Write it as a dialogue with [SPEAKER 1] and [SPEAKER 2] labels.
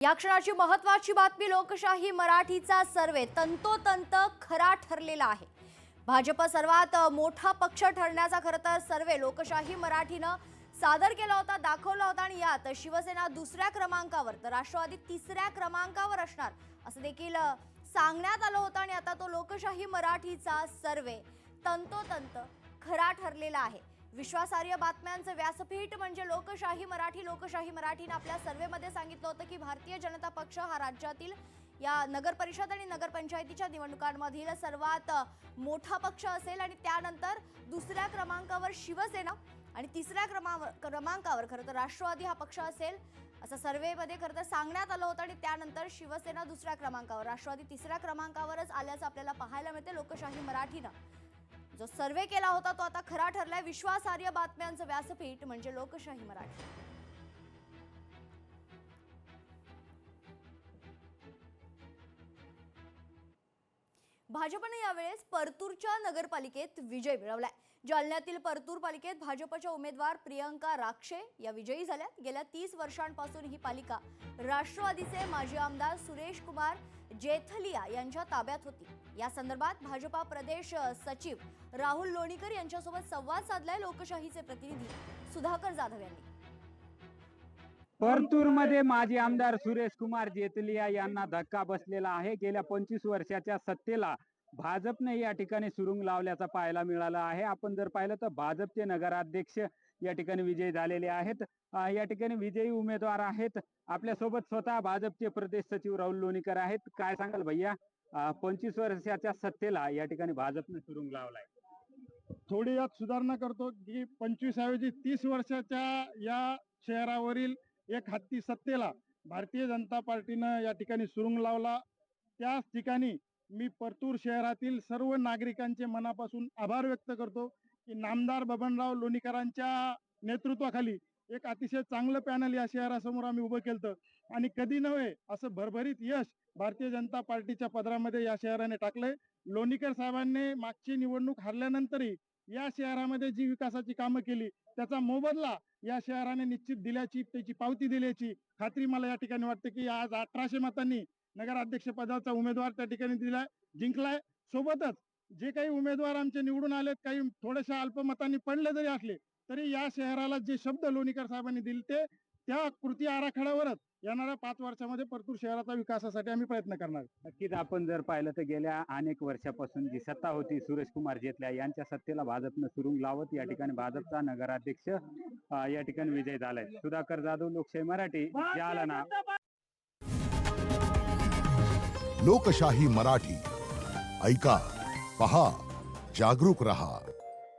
[SPEAKER 1] या क्षणाची महत्त्वाची बातमी लोकशाही मराठीचा सर्वे तंतोतंत खरा ठरलेला आहे। भाजप सर्वात मोठा पक्ष ठरण्याचा खरं तर सर्वे लोकशाही मराठीनं सादर केला होता, दाखवला होता आणि यात शिवसेना दुसऱ्या क्रमांकावर तर राष्ट्रवादी तिसऱ्या क्रमांकावर असणार असं देखील सांगण्यात आलं होतं आणि आता तो लोकशाही मराठीचा सर्वे तंतोतंत खरा ठरलेला आहे। विश्वासार्ह बातम्यांचं व्यासपीठ म्हणजे लोकशाही मराठी। लोकशाही मराठीने आपल्या सर्वेमध्ये सांगितलं होतं की भारतीय जनता पक्ष हा राज्यातील या नगर परिषद आणि नगरपंचायतीच्या निवडणुकांमधील सर्वात मोठा पक्ष असेल आणि त्यानंतर दुसऱ्या क्रमांकावर शिवसेना आणि तिसऱ्या क्रमांकावर खरं तर राष्ट्रवादी हा पक्ष असेल असं सर्वेमध्ये खरं तर सांगण्यात आलं होतं आणि त्यानंतर शिवसेना दुसऱ्या क्रमांकावर, राष्ट्रवादी तिसऱ्या क्रमांकावरच आल्याचं आपल्याला पाहायला मिळते। लोकशाही मराठीनं जो सर्वे केला होता तो आता खरा ठरलाय। विश्वासार्ह बातम्यांचं व्यासपीठ म्हणजे लोकशाही मराठी। भाजपने यावेळेस परतूरच्या नगरपालिकेत विजय मिळवलाय। जालन्यातील परतूर पालिकेत भाजपच्या उमेदवार प्रियंका राक्षे या विजयी झाल्या। गेल्या 30 वर्षांपासून ही पालिका राष्ट्रवादीचे माजी आमदार सुरेश कुमार जेथलिया यांच्या ताब्यात होती। या संदर्भात भाजपा प्रदेश सचिव राहुल लोणीकर यांच्यासोबत संवाद साधलाय लोकशाहीचे प्रतिनिधी सुधाकर जाधव यांनी।
[SPEAKER 2] परतूर मध्ये माजी आमदार सुरेश कुमार जेतलिया यांना धक्का बसलेला आहे। गेल्या 25 वर्षाच्या सत्तेला भाजपने या ठिकाणी सुरुंग लावल्याचा पाहायला मिळाला आहे। आपण जर पाहिलं तर भाजपचे नगराध्यक्ष या ठिकाणी विजयी झालेले आहेत। या ठिकाणी विजयी उमेदवार आहेत। आपल्या सोबत स्वतः भाजपचे प्रदेश सचिव राहुल लोणीकर आहेत। काय सांगाल भैया, 25 वर्षाच्या सत्तेला या ठिकाणी भाजपने सुरुंग लावलाय?
[SPEAKER 3] थोडी यात सुधारणा करतो की 25 ऐवजी 30 वर्षाच्या या शहरावरील एक हत्ती सत्तेला भारतीय जनता पार्टीनं या ठिकाणी सुरुंग लावला। त्याच ठिकाणी मी परतूर शहरातील सर्व नागरिकांचे मनापासून आभार व्यक्त करतो की नामदार बबनराव लोणीकरांच्या नेतृत्वाखाली एक अतिशय चांगलं पॅनल या शहरासमोर आम्ही उभं केलं आणि कधी नव्हे असं भरभरीत यश भारतीय जनता पार्टीच्या पदरामध्ये या शहराने टाकलंय। लोणीकर साहेबांनी मागची निवडणूक हरल्यानंतरही या शहरामध्ये जी विकासाची कामं केली त्याचा मोबदला या शहराने निश्चित दिल्याची, त्याची पावती दिल्याची खात्री मला या ठिकाणी वाटते की आज 1800 मतांनी नगराध्यक्ष पदाचा उमेदवार त्या ठिकाणी दिलाय, जिंकलाय। सोबतच जे काही उमेदवार आमचे निवडून आलेत, काही थोड्याशा अल्पमतांनी पडले जरी असले तरी या शहराला जे शब्द लोणीकर साहेबांनी दिले ते त्या कृती आराखड्यावरच येणाऱ्या 5 वर्षामध्ये परतूर शहराचा विकासासाठी आम्ही प्रयत्न करणार।
[SPEAKER 2] नक्कीच आपण जर पाहिलं तर गेल्या अनेक वर्षापासून जी सत्ता होती सुरेश कुमार जेतलिया यांच्या सत्तेला भाजपनं सुरुंग लावत या ठिकाणी भाजपचा नगराध्यक्ष या ठिकाणी विजय झालाय। सुधाकर जाधव, लोकशाही मराठी, जालना।
[SPEAKER 4] लोकशाही मराठी ऐका, पहा, जागरूक रहा।